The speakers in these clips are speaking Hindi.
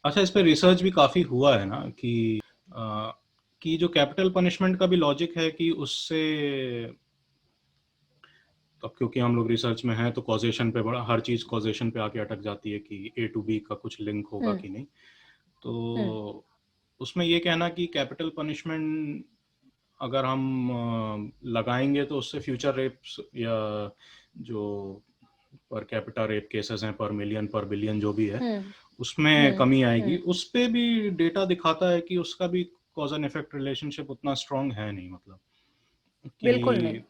अच्छा, इस पे रिसर्च भी काफी हुआ है ना अ, कि जो कैपिटल पनिशमेंट का भी लॉजिक है कि उससे, अब क्योंकि हम लोग रिसर्च में हैं तो कॉजेशन पे बड़ा, हर चीज कॉजेशन पे आके अटक जाती है कि ए टू बी का कुछ लिंक होगा हम्म। कि नहीं। हम्म। तो उसमें ये कहना कि कैपिटल पनिशमेंट अगर हम लगाएंगे तो उससे फ्यूचर रेप्स या जो पर कैपिटा रेप केसेस हैं, पर मिलियन पर बिलियन जो भी है, हम्म। उसमें हम्म। कमी आएगी। हम्म। उस पे भी डेटा दिखाता है कि उसका भी कॉज एंड इफेक्ट रिलेशनशिप उतना स्ट्रांग है नहीं, मतलब बिल्कुल नहीं। कि,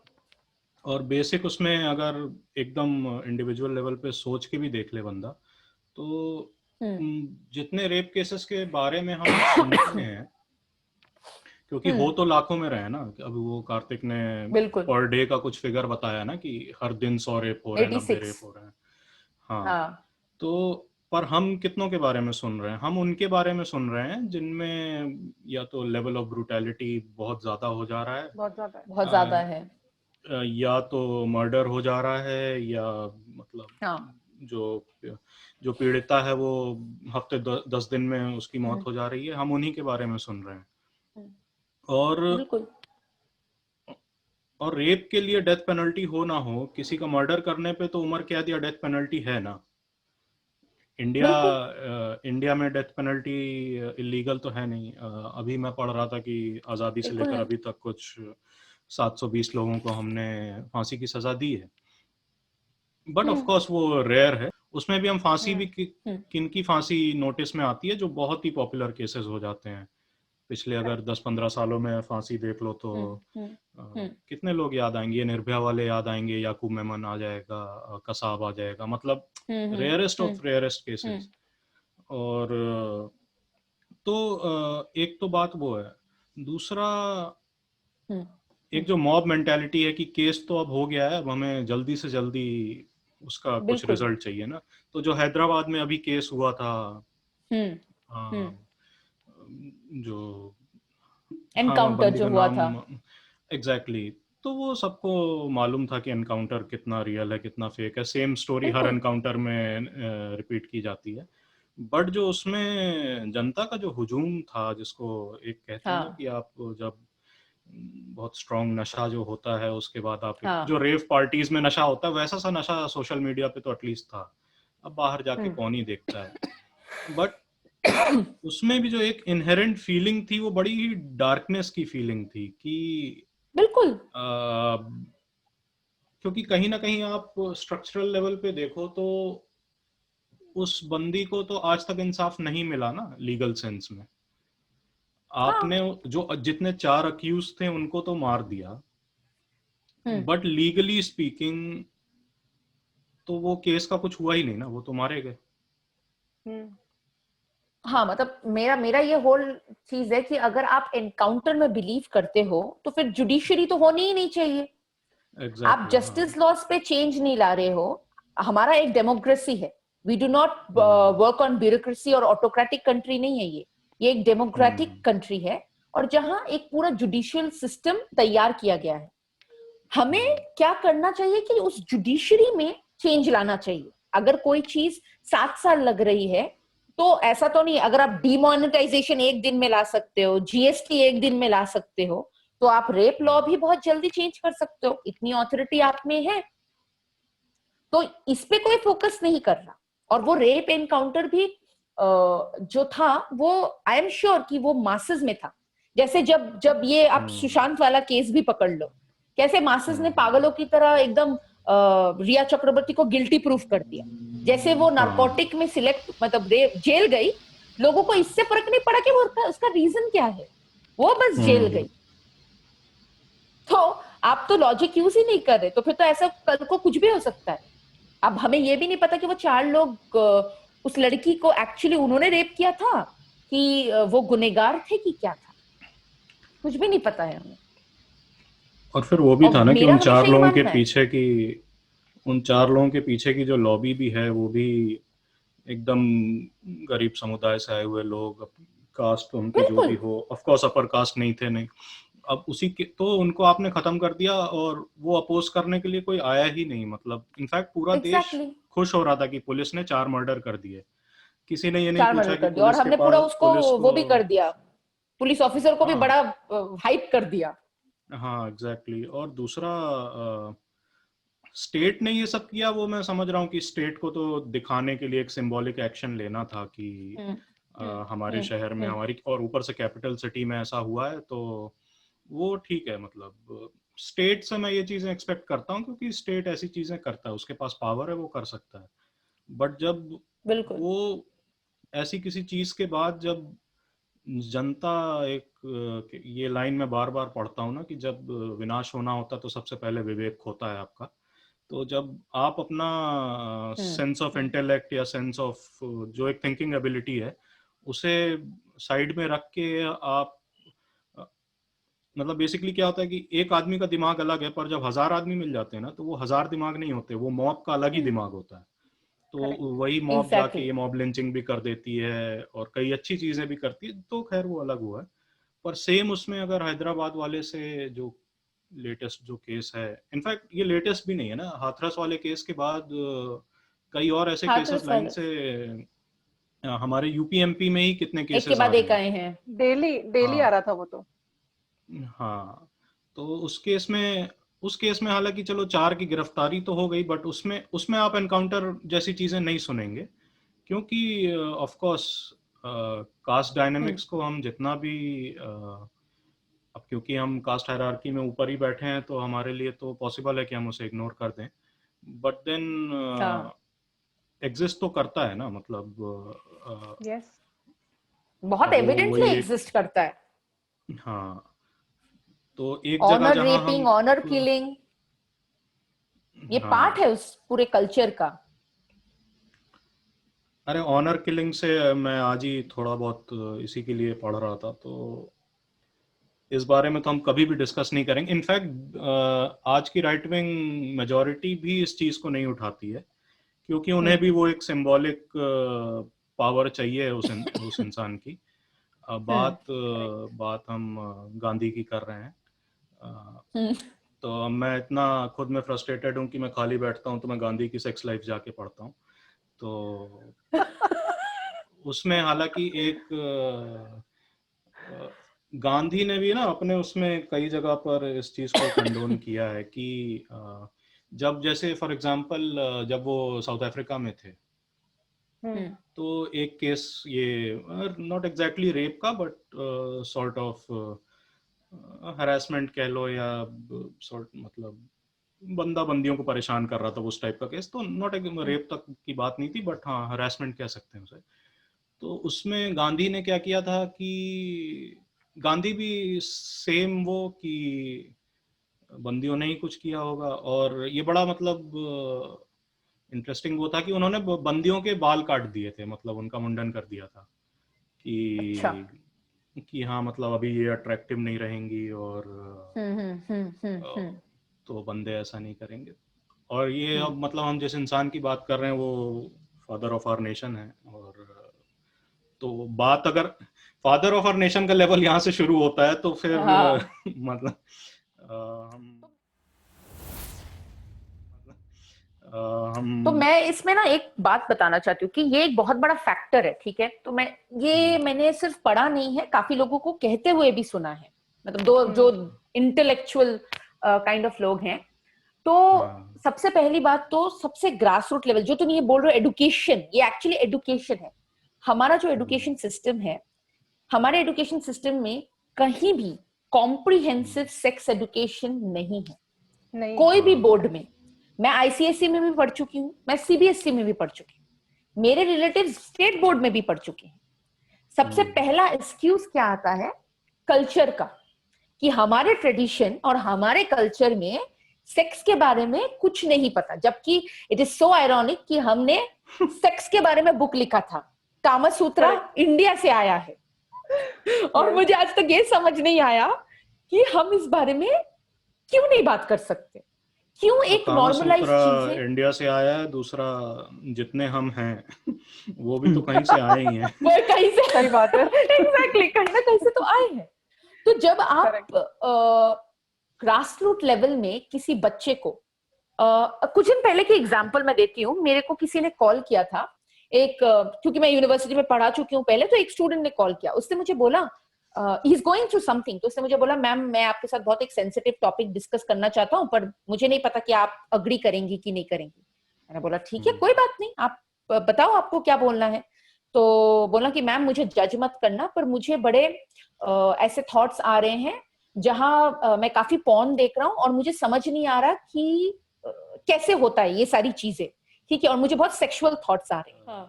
और बेसिक उसमें अगर एकदम इंडिविजुअल लेवल पे सोच के भी देख ले बंदा, तो हम्म। जितने रेप केसेस के बारे में हम सुनते हैं, क्योंकि हो हम्म। तो लाखों में रहे ना। अब वो कार्तिक ने बिल्कुल। पर डे का कुछ फिगर बताया ना कि हर दिन 100 रेप हो रहे हैं, 90 86। रेप हो रहे हैं। हाँ। हाँ। तो पर हम कितनों के बारे में सुन रहे हैं? हम उनके बारे में सुन रहे हैं जिनमें या तो लेवल ऑफ ब्रूटैलिटी बहुत ज्यादा हो जा रहा बहुत ज्यादा है, है। या तो मर्डर हो जा रहा है, या मतलब हाँ। जो जो पीड़िता है वो हफ्ते 10 दिन में उसकी हम्म। मौत हो जा रही है, हम उन्हीं के बारे में सुन रहे हैं। हम्म। और बिल्कुल। रेप के लिए डेथ पेनल्टी हो ना हो, किसी का मर्डर करने पे तो उम्र कैद या डेथ पेनल्टी है ना। इंडिया बिल्कुल। इंडिया में डेथ पेनल्टी इलीगल तो है नहीं। अभी मैं पढ़ रहा था कि आज़ादी से बिल्कुल लेकर नहीं। अभी तक कुछ 720 लोगों को हमने फांसी की सजा दी है। But of hmm. कोर्स वो रेयर है। उसमें भी हम फांसी भी हम्म। हम्म। किन की फांसी नोटिस में आती है, जो बहुत ही पॉपुलर केसेस हो जाते हैं। पिछले अगर 10-15 सालों में फांसी देख लो तो हम्म। हम्म। हम्म। कितने लोग याद आएंगे? ये निर्भया वाले याद आएंगे, याकूब मेमन आ जाएगा, कसाब आ जाएगा, मतलब hmm. Rarest hmm. Of rarest hmm. Cases. और तो एक तो बात वो है। दूसरा, हम्म। एक जो मॉब मेंटालिटी है कि केस तो अब हो गया है, अब हमें जल्दी से जल्दी उसका कुछ बिल्कुल। रिजल्ट चाहिए ना। तो जो हैदराबाद में अभी केस हुआ था, हम्म। अ, हम्म। जो, हाँ, वहाँ एनकाउंटर बंदी जो का हुआ नाम, था। एग्जैक्टली तो वो सबको मालूम था कि एनकाउंटर कितना रियल है कितना फेक है। सेम स्टोरी हर बिल्कुल। एनकाउंटर में रिपीट की जाती है। बट जो उसमें जनता का जो हुजूम था, जिसको एक कहते हैं ना हाँ। कि आप जब बहुत स्ट्रांग नशा जो होता है उसके बाद आप जो हाँ। रेव पार्टीज में नशा होता है, वैसा सा नशा सोशल मीडिया पे तो एटलीस्ट था। अब बाहर जाके हम्म। कौन ही देखता है। बट उसमें भी जो एक इनहेरेंट फीलिंग थी, वो बड़ी ही डार्कनेस की फीलिंग थी कि बिल्कुल। अ, क्योंकि कहीं ना कहीं आप स्ट्रक्चरल लेवल पे देखो तो उस बंदी को तो आज तक इंसाफ नहीं मिला ना, लीगल सेंस में। आपने हाँ। जो जितने 4 अक्यूज थे उनको तो मार दिया, हम्म। बट लीगली स्पीकिंग तो वो केस का कुछ हुआ ही नहीं ना, वो तो मारे गए। हम्म। हाँ, मतलब मेरा मेरा ये होल चीज है कि अगर आप एनकाउंटर में बिलीव करते हो तो फिर जुडिशरी तो होनी ही नहीं चाहिए। आप एग्जैक्टली, हाँ। जस्टिस लॉस पे चेंज नहीं ला रहे हो। हमारा एक डेमोक्रेसी है। We do not hmm. Work on bureaucracy, और ऑटोक्रेटिक कंट्री नहीं है ये एक डेमोक्रेटिक हम्म। कंट्री है। और जहां एक पूरा जुडिशियल सिस्टम तैयार किया गया है। हमें हम्म। क्या करना चाहिए कि उस जुडिशरी में चेंज लाना चाहिए। अगर कोई चीज 7 साल लग रही है तो ऐसा तो नहीं, अगर आप डीमोनेटाइजेशन एक दिन में ला सकते हो, जीएसटी एक दिन में ला सकते हो, तो आप रेप लॉ भी बहुत जल्दी चेंज कर सकते हो, इतनी ऑथोरिटी आप में है। तो इस पे कोई फोकस नहीं कर रहा। और वो रेप एनकाउंटर भी जो था वो, आई एम श्योर कि वो मासेस में था। जैसे जब जब ये आप हम्म। सुशांत वाला केस भी पकड़ लो, कैसे मासेस ने हम्म। पागलों की तरह एकदम रिया चक्रवर्ती को गिल्टी प्रूफ कर दिया। जैसे वो हाँ। नारकोटिक में सिलेक्ट, मतलब जेल गई, लोगों को इससे फर्क नहीं पड़ा कि वो उसका रीजन क्या है, वो बस जेल हम्म। गई। तो आप तो लॉजिक यूज ही नहीं कर रहे, तो फिर तो ऐसा कल को कुछ भी हो सकता है। अब हमें ये भी नहीं पता कि वो 4 लोग उस लड़की को एक्चुअली उन्होंने रेप किया था कि वो गुनेगार थे कि क्या था, कुछ भी नहीं पता है हमें। और फिर वो भी और था ना कि मेरा हमेशा ये मानना है। उन 4 लोगों के पीछे की जो लॉबी भी है, वो भी एकदम गरीब समुदाय से आए हुए लोग। कास्ट उनकी जो भी बिल्कुल। हो, ऑफ कोर्स अपर कास्ट नहीं थे, नहीं। अब उसी के तो उनको आपने खत्म कर दिया, और वो अपोज करने के लिए कोई आया ही नहीं। मतलब इनफैक्ट पूरा देश एग्जैक्टली। खुश हो रहा था कि पुलिस ने 4 मर्डर कर दिए। किसी ने ये नहीं 4 पूछा मर्डर कि कर दिया, और पुलिस के हमने पूरा पास उसको पुलिस वो को। भी कर दिया, पुलिस ऑफिसर को भी हाँ बड़ा हाइप कर दिया। हाँ एग्जैक्टली। और दूसरा, स्टेट ने ये सब किया, वो मैं समझ रहा हूँ कि स्टेट को तो दिखाने के लिए एक सिंबॉलिक एक्शन लेना था कि हम्म हमारे शहर में, हम्म हमारी, और ऊपर से कैपिटल सिटी में ऐसा हुआ है, तो वो ठीक है। मतलब स्टेट से मैं ये चीजें एक्सपेक्ट करता हूँ, क्योंकि स्टेट ऐसी चीजें करता है, उसके पास पावर है, वो कर सकता है। बट जब बिल्कुल। वो ऐसी किसी चीज के बाद, जब जनता एक ये लाइन में बार बार पढ़ता हूँ ना, कि जब विनाश होना होता है तो सबसे पहले विवेक होता है आपका। तो जब आप अपना हम्म सेंस ऑफ हम्म इंटेलेक्ट या सेंस ऑफ जो एक थिंकिंग एबिलिटी है, उसे साइड में रख के आप, अ, मतलब बेसिकली क्या होता है कि एक आदमी का दिमाग अलग है, पर जब 1000 आदमी मिल जाते हैं ना, तो वो 1000 दिमाग नहीं होते, वो मॉब का अलग ही हम्म दिमाग होता है। तो करेक्ट, वही मॉब जाके एग्जैक्टली। ये मॉब लिंचिंग भी कर देती है और कई अच्छी चीजें भी करती है, तो खैर वो अलग हुआ है। पर सेम उसमें अगर हैदराबाद वाले से जो लेटेस्ट जो केस है, इनफैक्ट ये लेटेस्ट भी नहीं है ना, हाथरस वाले केस के बाद कई और ऐसे केसेस हाथरस लाइन वाले से हमारे यूपी एमपी में ही कितने एक के केसेस आ बाद रहे एक हैं। आए हैं। डेली डेली आ हाँ रहा था वो तो। हाँ। तो उस केस में हालांकि चलो 4 की गिरफ्तारी तो हो गई, बट उसमें उसमें आप एनकाउंटर जैसी चीजें नहीं सुनेंगे, क्योंकि of course caste hmm dynamics को हम जितना भी अब क्योंकि हम कास्ट हायरार्की में ऊपर ही बैठे हैं, तो हमारे लिए तो पॉसिबल है कि हम उसे इग्नोर कर दें। बट देन हाँ, एग्जिस्ट तो करता है ना, मतलब यस। बहुत अब वो एविडेंटली वही एक। एग्जिस्ट करता है। हाँ, तो एक जगह ऑनर जहां हम, रेपिंग, ऑनर किलिंग, ये पार्ट हाँ, है उस पूरे कल्चर का। अरे ऑनर किलिंग से मैं आज ही थोड़ा बहुत इसी के लिए पढ़ रहा था, तो इस बारे में तो हम कभी भी डिस्कस नहीं करेंगे। इनफैक्ट आज की राइट विंग मेजॉरिटी भी इस चीज को नहीं उठाती है, क्योंकि उन्हें हम्म भी वो एक सिंबॉलिक पावर चाहिए उस इंसान की। हम्म बात हम गांधी की कर रहे हैं। अ, हम्म तो अब मैं इतना खुद में फ्रस्ट्रेटेड हूँ कि मैं खाली बैठता हूँ तो मैं गांधी की सेक्स लाइफ जाके पढ़ता हूँ। तो उसमें हालांकि एक गांधी ने भी ना अपने उसमें कई जगह पर इस चीज को कंडोन किया है कि जब जैसे फॉर एग्जांपल जब वो साउथ अफ्रीका में थे, हम्म हम्म तो एक केस ये नॉट एग्जैक्टली रेप का, बट सॉर्ट ऑफ हरासमेंट कह लो, या सॉर्ट मतलब बंदा बंदियों को परेशान कर रहा था, उस टाइप का केस। तो नॉट हम्म रेप तक की बात नहीं थी, बट हाँ हरासमेंट कह सकते हैं उसे। तो उसमें गांधी ने क्या किया था कि गांधी भी सेम वो कि बंदियों ने ही कुछ किया होगा, और ये बड़ा मतलब इंटरेस्टिंग वो था कि उन्होंने बंदियों के बाल काट दिए थे, मतलब उनका मुंडन कर दिया था अच्छा। कि हाँ मतलब अभी ये अट्रैक्टिव नहीं रहेंगी, और हम्म तो बंदे ऐसा नहीं करेंगे। और ये हम्म अब मतलब हम जिस इंसान की बात कर रहे हैं वो फादर ऑफ आवर नेशन है, और तो बात अगर फादर ऑफ आवर नेशन का लेवल यहाँ से शुरू होता है, तो फिर हाँ, मतलब हम तो हम मैं इसमें ना एक बात बताना चाहती हूँ कि ये एक बहुत बड़ा फैक्टर है, ठीक है। तो मैंने सिर्फ पढ़ा नहीं है, काफी लोगों को कहते हुए भी सुना है, मतलब दो जो हम्म इंटेलेक्चुअल काइंड ऑफ लोग हैं। तो हाँ सबसे पहली बात तो सबसे ग्रास रूट लेवल जो तुम ये बोल रहे हो एडुकेशन, ये एक्चुअली एडुकेशन है। हमारा जो एडुकेशन सिस्टम है, हमारे एडुकेशन सिस्टम में कहीं भी कॉम्प्रिहेंसिव सेक्स एडुकेशन नहीं है। नहीं कोई है। भी हाँ बोर्ड में, मैं आईसीएसई में भी पढ़ चुकी हूँ, मैं सीबीएसई में भी पढ़ चुकी हूँ, मेरे रिलेटिव स्टेट बोर्ड में भी पढ़ चुके हैं। सबसे पहला एक्सक्यूज क्या आता है? कल्चर का, कि हमारे ट्रेडिशन और हमारे कल्चर में सेक्स के बारे में कुछ नहीं पता। जबकि इट इज सो आयरॉनिक कि हमने सेक्स के बारे में बुक लिखा था, कामसूत्रा करेक्ट। इंडिया से आया है। और यस। मुझे आज तक ये समझ नहीं आया कि हम इस बारे में क्यों नहीं बात कर सकते, क्यों एक कामा नॉर्मलाइज सूत्रा चीजें। इंडिया से आया है, दूसरा जितने हम हैं वो भी तो कहीं से आए ही हैं। वो कहीं से सही बात है। एग्जैक्टली कहीं ना कहीं से तो आए हैं। तो जब आप करेक्ट। ग्रास रूट लेवल में किसी बच्चे को कुछ दिन पहले की एग्जांपल मैं देती हूँ। मेरे को किसी ने कॉल किया था क्योंकि मैं यूनिवर्सिटी में पढ़ा चुकी हूँ पहले, तो एक स्टूडेंट ने कॉल किया, उसने मुझे बोला he is going through something, तो उसने मुझे बोला मैम मैं आपके साथ बहुत एक सेंसिटिव टॉपिक डिस्कस करना चाहता हूँ, पर मुझे नहीं पता कि आप अग्री करेंगी कि नहीं करेंगी। मैंने बोला ठीक है कोई बात नहीं, आप बताओ आपको क्या बोलना है। तो बोला कि मैम मुझे जज मत करना, पर मुझे बड़े ऐसे थॉट्स आ रहे हैं जहां मैं काफी पॉर्न देख रहा हूँ और मुझे समझ नहीं आ रहा कि कैसे होता है ये सारी चीजें, ठीक है, और मुझे बहुत सेक्सुअल थॉट्स आ रहे हैं।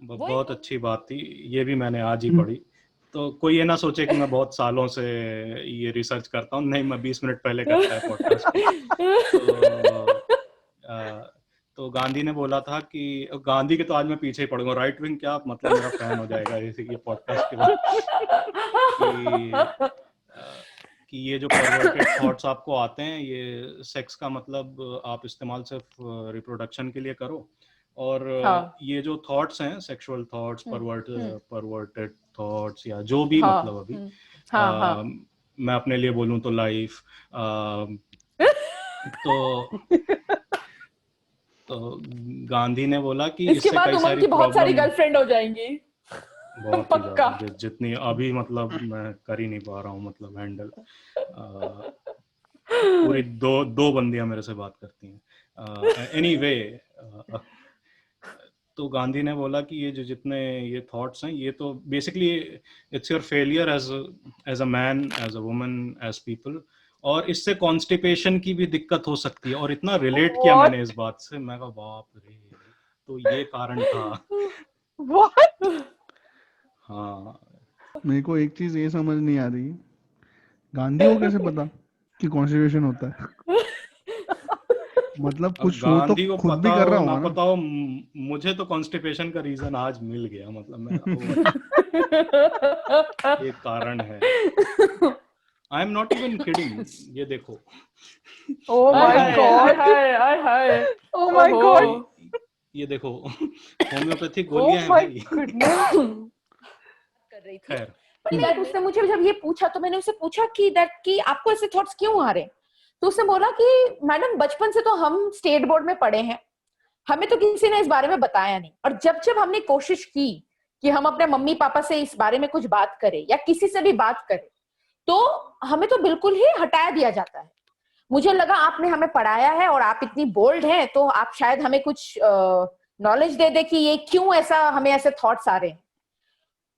बहुत अच्छी बात थी, ये भी मैंने आज ही पढ़ी। तो कोई ये ना सोचे कि मैं बहुत सालों से ये रिसर्च करता हूँ, नहीं, मैं 20 मिनट पहले करता है पॉडकास्ट। तो गांधी ने बोला था कि गांधी के तो आज मैं पीछे ही पड़ूंगा, राइट विंग क्या मतलब मेरा फैन हो जाएगा इसी ये पॉडकास्ट के बाद कि ये जो परवर्टेड थॉट्स आपको आते हैं, ये सेक्स का मतलब आप इस्तेमाल सिर्फ रिप्रोडक्शन के लिए करो, और ये जो थॉट्स हैं, सेक्सुअल थॉट्स, परवर्टेड थॉट्स या जो भी मतलब अभी मैं अपने लिए बोलूं तो लाइफ, तो गांधी ने बोला कि इसके बाद उमंग की बहुत सारी गर्लफ्रेंड हो जाएंगी, बहुत ही ज्यादा, जितनी अभी मतलब मैं कर ही नहीं पा रहा हूँ मतलब हैंडल। पूरी दो बंदियां मेरे से बात करती हैं। एनीवे, तो गांधी ने बोला कि ये जो जितने ये थॉट्स हैं, ये तो basically it's your failure as a man, as a woman, as people, और इससे कॉन्स्टिपेशन की भी दिक्कत हो सकती है। और इतना रिलेट किया मैंने इस बात से, मैं कहा बाप रे, तो ये कारण था। What? हाँ, मेरे को एक चीज ये समझ नहीं आ रही, गांधी को कैसे पता कि कॉन्स्टिट्यूशन होता है? मतलब कुछ शो तो गांधी को खुद पता भी कर रहा हो ना होगा ना। पता हो, मुझे तो कॉन्स्टिपेशन का रीजन आज मिल गया, मतलब मैं ये कारण है। I am not even kidding, ये देखो। Oh my God. Oh my God. ये देखो, होम्योपैथिक गोलियां हैं Oh my भाई। goodness. कर रही थी। खैर, पर उसने मुझे जब ये पूछा तो मैंने उसे पूछा कि आपको ऐसे थॉट्स क्यों आ रहे हैं, तो उसने बोला कि मैडम बचपन से तो हम स्टेट बोर्ड में पढ़े हैं, हमें तो किसी ने इस बारे में बताया नहीं, और जब जब हमने कोशिश की कि हम अपने मम्मी पापा से इस बारे में कुछ बात करें या किसी से भी बात करें, तो हमें तो बिल्कुल ही हटाया दिया जाता है। मुझे लगा आपने हमें पढ़ाया है और आप इतनी बोल्ड हैं, तो आप शायद हमें कुछ नॉलेज दे दे कि ये क्यों ऐसा हमें ऐसे थॉट्स आ रहे हैं।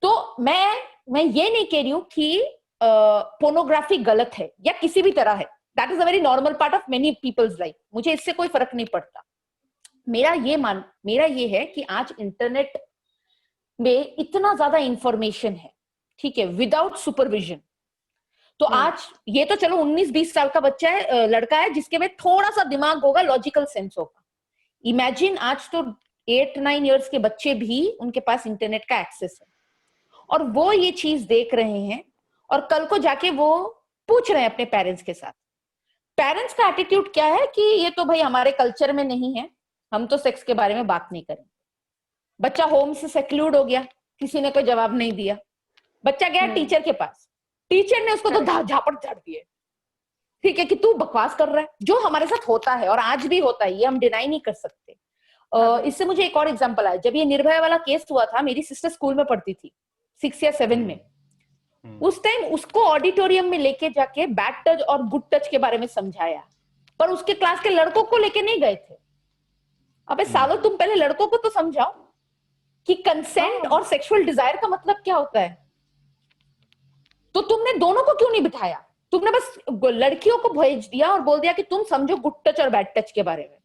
तो मैं ये नहीं कह रही हूँ कि पोर्नोग्राफी गलत है या किसी भी तरह है, that is a very normal part of many people's life, मुझे इससे कोई फर्क नहीं पड़ता। मेरा ये है कि आज इंटरनेट में इतना ज्यादा इंफॉर्मेशन है, ठीक है, विदाउट सुपरविजन। तो आज ये तो चलो 19-20 साल का बच्चा है, लड़का है, जिसके में थोड़ा सा दिमाग होगा, लॉजिकल सेंस होगा। इमेजिन आज तो 8-9 इयर्स के बच्चे भी, उनके पास इंटरनेट का एक्सेस है और वो ये चीज देख रहे हैं, और कल को जाके वो पूछ रहे हैं अपने पेरेंट्स के साथ। पेरेंट्स का एटीट्यूड क्या है कि ये तो भाई हमारे कल्चर में नहीं है, हम तो सेक्स के बारे में बात नहीं करेंगे। बच्चा होम से सेक्लूड हो गया, किसी ने कोई जवाब नहीं दिया, बच्चा गया टीचर के पास, टीचर ने उसको तो झापड़ झाड़ दिए, ठीक है, कि तू बकवास कर रहा है, जो हमारे साथ होता है और आज भी होता है, ये हम डिनाई नहीं कर सकते। इससे मुझे एक और एग्जांपल आया, जब ये निर्भया वाला केस हुआ था, मेरी सिस्टर स्कूल में पढ़ती थी 6 या 7 में, उस टाइम उसको ऑडिटोरियम में लेके जाके बैड टच और गुड टच के बारे में समझाया, पर उसके क्लास के लड़कों को लेके नहीं गए थे। अबे सालों, तुम पहले लड़कों को तो समझाओ कि कंसेंट और सेक्सुअल डिजायर का मतलब क्या होता है। तो तुमने दोनों को क्यों नहीं बिठाया, तुमने बस लड़कियों को भेज दिया और बोल दिया कि तुम समझो गुड टच और बैड टच के बारे में।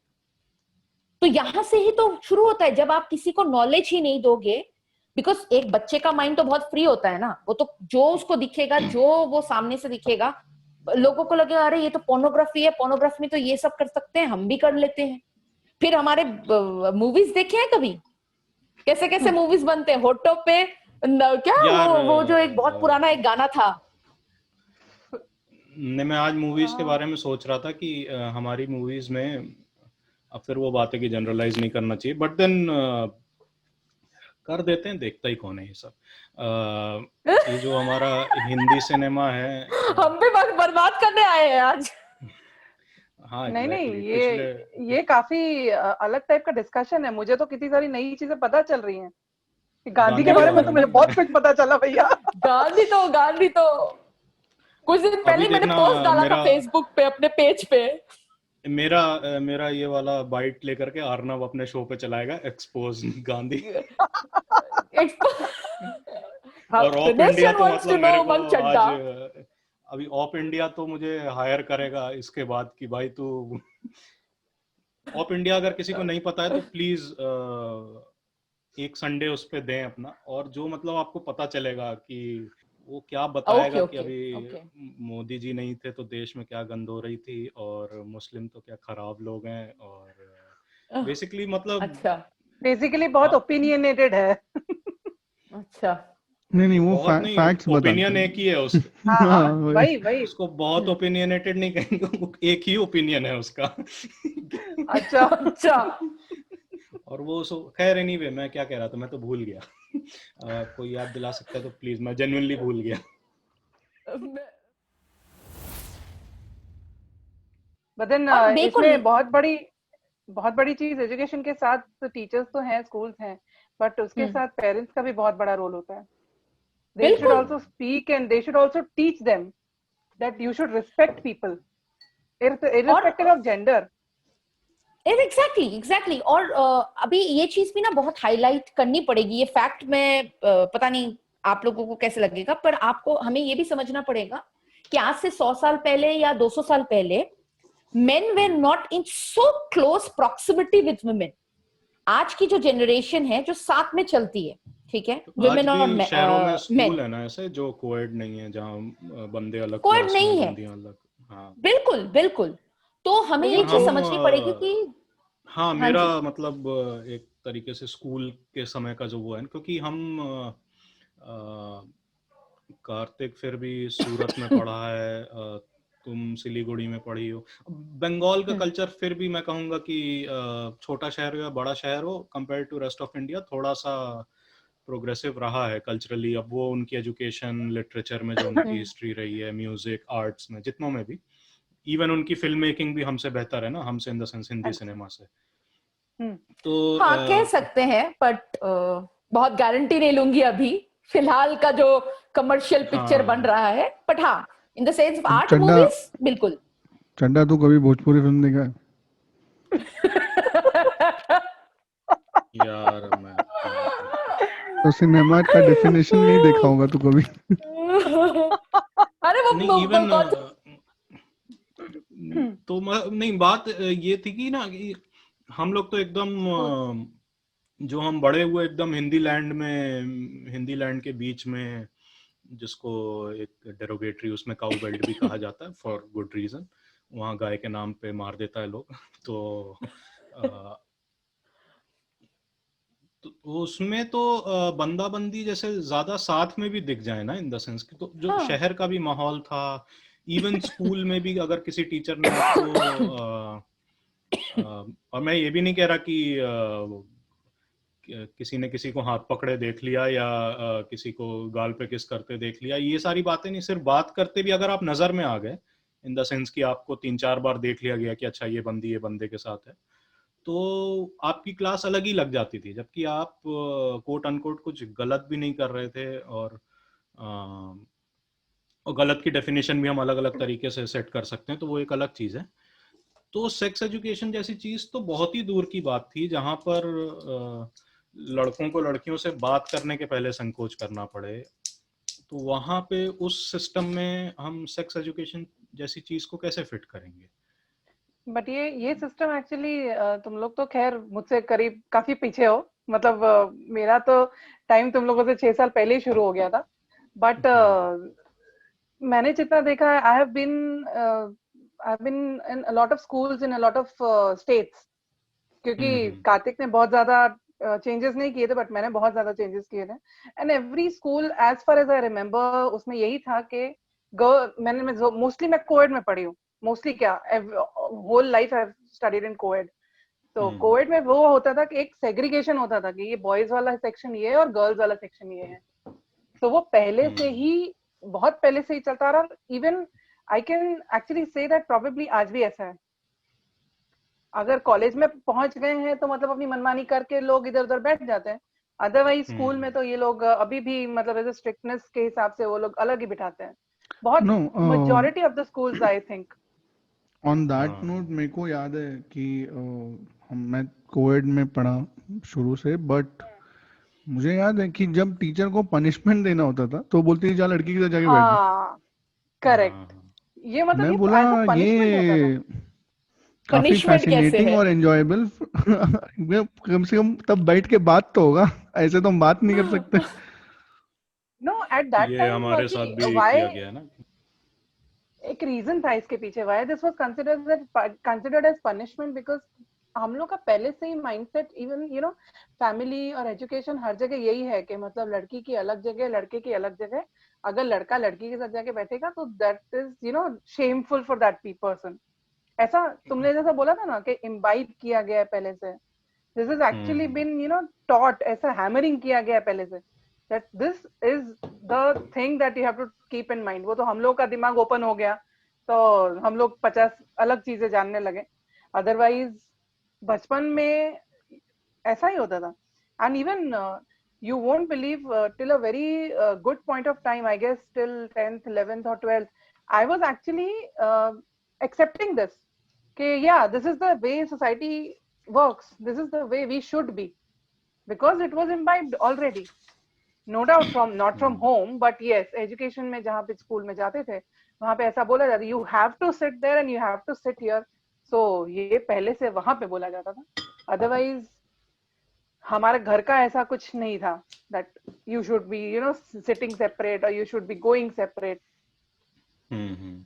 तो यहां से ही तो शुरू होता है, जब आप किसी को नॉलेज ही नहीं दोगे, बिकॉज एक बच्चे का माइंड तो बहुत फ्री होता है ना, वो तो जो उसको दिखेगा, जो वो सामने से दिखेगा, लोगों को लगेगा अरे ये तो पोर्नोग्राफी है, पोर्नोग्राफी में तो ये सब कर सकते हैं, हम भी कर लेते हैं। फिर हमारे मूवीज देखे हैं कभी, कैसे कैसे मूवीज बनते हैं, होठों पे क्या वो जो एक बहुत पुराना एक गाना था। मैं आज मूवीज के बारे में सोच रहा था कि हमारी मूवीज में, अब फिर वो बात है कि जनरलाइज नहीं करना चाहिए, बट देन कर देते हैं, देखता ही कौन है ये सब। ये जो हमारा हिंदी सिनेमा है, हम भी बर्बाद करने आए हैं आज। हाँ नहीं नहीं, एग्जैक्टली पिछले ये काफी अलग टाइप का डिस्कशन है। मुझे तो कितनी सारी नई चीजें पता चल रही हैं। गांधी के गांधी के बारे में बारे तो में मुझे बहुत कुछ पता चला भैया। गांधी तो कुछ दिन पहले अभी ही मैंने देखना पोस्ट डाला था मेरा फेसबुक पे अपने पेज पे। मेरा ये वाला बाइट लेकर के अर्नब अपने शो पे चलाएगा, एक्सपोज गांधी। और ऑप इंडिया नेशन तो वांट्स टू मतलब नो मेरे को मंग आज चड्डा। अभी ऑप इंडिया तो मुझे हायर करेगा इसके बाद कि भाई तू ऑप इंडिया अगर किसी को नहीं पता है तो प्लीज एक संडे उस पे दें अपना, और जो मतलब आपको पता चलेगा कि वो क्या ओके बताएगा कि ओके अभी ओके। मोदी जी नहीं थे तो देश में क्या गंद हो रही थी, और मुस्लिम तो क्या खराब लोग हैं, और बेसिकली मतलब अच्छा बेसिकली बहुत आप ओपिनियनेटेड है। अच्छा। नहीं वो बहुत नहीं, फैक्ट्स बताता ओपिनियन एक ही है उसका। हाँ हाँ, हाँ वही। वही वही। उसको बहुत ओपिनियनेटेड नहीं कहेंगे, वो एक ही ओपिनियन है उसका। अच्छा। अच्छा। और वो खैर एनीवे मैं क्या कह रहा था, मैं तो भूल गया। कोई याद दिला सकता है तो प्लीज, मैं जेन्युइनली भूल गया। बट देन और देखो इसमें बहुत बड़ी चीज एजुकेशन के साथ टीचर्स तो हैं, स्कूल्स हैं, बट उसके साथ पेरेंट्स का भी बहुत बड़ा रोल होता है। They should बिल्कुल also speak and they should also teach them that you should respect people और irrespective of gender. एग्जैक्टली और अभी ये चीज भी ना बहुत हाईलाइट करनी पड़ेगी। ये फैक्ट में पता नहीं आप लोगों को कैसे लगेगा, पर आपको हमें ये भी समझना पड़ेगा कि आज से 100 साल पहले या 200 साल पहले men were not in so close proximity with women. आज की जो जनरेशन है जो साथ में चलती है, ठीक है, तो आज women और भी शहरों में men, स्कूल है ना ऐसे जो कोएड नहीं है, जहाँ बंदे अलग कोड क्लास में नहीं है। बंदियां अलग। हाँ बिल्कुल बिल्कुल। तो हमें ये और चीज हम समझनी पड़ेगी कि हाँ हाँ मेरा जी मतलब एक तरीके से स्कूल के समय का जो वो है, क्योंकि हम कार्तिक फिर भी सूरत में पढ़ा है, तुम सिलीगुड़ी में पढ़ी हो। बंगाल का कल्चर फिर भी मैं कहूँगा कि छोटा शहर हो या बड़ा शहर हो, compare to rest of India थोड़ा सा प्रोग्रेसिव रहा है कल्चरली। अब वो उनकी एजुकेशन, लिटरेचर में जो उनकी हिस्ट्री रही है, म्यूजिक, आर्ट्स में, जितनों में भी, इवन उनकी फिल्म मेकिंग भी हमसे बेहतर है ना, हमसे इन द सेंस हिंदी सिनेमा से। तो हाँ कह सकते हैं, बट बहुत गारंटी नहीं लूंगी अभी फिलहाल का जो कमर्शियल पिक्चर बन हाँ रहा है, बट हाँ in the sense of art Chaddha movies बिल्कुल। चड्डा तू कभी भोजपुरी फिल्म देखा है? यार मैं क्या तो सिनेमा का डेफिनेशन नहीं देखा होगा तू कभी। अरे वो नहीं इवन कौन तो नहीं, बात ये थी कि ना कि हम लोग तो एकदम जो हम बड़े हुए एकदम हिंदी लैंड में, हिंदी लैंड के बीच में, जिसको एक डेरोगेटरी उसमें काउ बेल्ट भी कहा जाता है फॉर गुड रीजन, वहाँ गाय के नाम पे मार देता है लोग। तो उसमें तो बंदा बंदी जैसे ज्यादा साथ में भी दिख जाए ना, इन द सेंस कि तो जो शहर का भी माहौल था, इवन स्कूल में भी अगर किसी टीचर ने आपको और मैं ये भी नहीं कह रहा कि किसी ने किसी को हाथ पकड़े देख लिया या किसी को गाल पे किस करते देख लिया, ये सारी बातें नहीं, सिर्फ बात करते भी अगर आप नजर में आ गए, इन द सेंस कि आपको 3-4 बार देख लिया गया कि अच्छा ये बंदी ये बंदे के साथ है, तो आपकी क्लास अलग ही लग जाती थी, जबकि आप कोट अनकोट कुछ गलत भी नहीं कर रहे थे, और गलत की डेफिनेशन भी हम अलग अलग तरीके से सेट कर सकते हैं, तो वो एक अलग चीज़ है। तो सेक्स एजुकेशन जैसी चीज़ तो बहुत ही दूर की बात थी, जहाँ पर लड़कों को लड़कियों से बात करने के पहले संकोच करना पड़े। तो वहाँ पे उस सिस्टम में हम सेक्स एजुकेशन जैसी चीज़ को कैसे फिट करेंगे? बट ये सिस्टम एक्चुअली तुम लोग तो खैर मुझसे करीब काफी पीछे हो, मतलब मेरा तो टाइम तुम लोगों से 6 साल पहले ही शुरू हो गया था। बट मैंने जितना देखा है, I have been in a lot of schools in a lot of states, क्योंकि कार्तिक ने बहुत ज्यादा चेंजेस नहीं किए थे, बट मैंने बहुत ज्यादा चेंजेस किए थे। And every school as far as I remember उसमें यही था कि मैंने मोस्टली मैं कोएड में पढ़ी हूँ, मोस्टली क्या whole life I have studied in coed. तो कोएड में वो होता था कि एक सेग्रीगेशन होता था कि ये बॉयज वाला सेक्शन ये है और गर्ल्स वाला सेक्शन ये है। तो वो पहले से ही, बहुत पहले से ही चलता रहा। Even I can actually say that probably आज भी ऐसा है अगर कॉलेज में पहुंच गए हैं तो मतलब अपनी मनमानी करके लोग इधर उधर बैठ जाते हैं, अदरवाइज स्कूल में तो ये लोग अभी भी मतलब ऐसे स्ट्रिक्टनेस के हिसाब से वो लोग अलग ही बिठाते हैं बहुत, no majority of the schools I think. On that हाँ नोट मेरे को याद है कि मैं कोविड में पढ़ा शुरू से, बट मुझे याद है कि जब टीचर को पनिशमेंट देना होता था तो बोलती थी जा लड़की के साथ जाके बैठ जा। हाँ करेक्ट, हाँ ये मतलब मैं ये बोला एज अ पनिशमेंट होता था। ये काफी पनिशमेंट कैसे फैसिनेटिंग है? और एंजॉयबल कम से कम तब बैठ के बात तो होगा, ऐसे तो हम बात नहीं कर सकते। नो एट दैट ये टाइम हमारे कि साथ भी व्हाई, किया गया है ना। एक रीजन था इसके पीछे why this was considered as punishment, because हम लोग का पहले से ही mindset, even you know family और एजुकेशन हर जगह यही है कि मतलब लड़की की अलग जगह, लड़के की अलग जगह। अगर लड़का लड़की के साथ जाके बैठेगा तो that is you know shameful for that person. ऐसा तुमने जैसा बोला था ना कि इम्बाइब किया गया है पहले से, this is actually hmm bin you know taught, ऐसा हैमरिंग किया गया है पहले से that this is the thing that you have to keep in mind। वो तो हम लोग का दिमाग ओपन हो गया तो हम लोग 50 अलग चीजें जानने लगे, अदरवाइज बचपन में ऐसा ही होता था। And even you won't believe till a very good point of time, I guess till 10th 11th or 12th, I was actually accepting this कि yeah, this is the way society works, this is the way we should be, because it was imbibed already, no doubt from not from home, but yes education में जहाँ पे स्कूल में जाते थे वहाँ पे ऐसा बोला जाता, you have to sit there and you have to sit here, so ये पहले से वहाँ पे बोला जाता था। अदरवाइज हमारे घर का ऐसा कुछ नहीं था that you should be you know sitting separate or you should be going separate। हम्म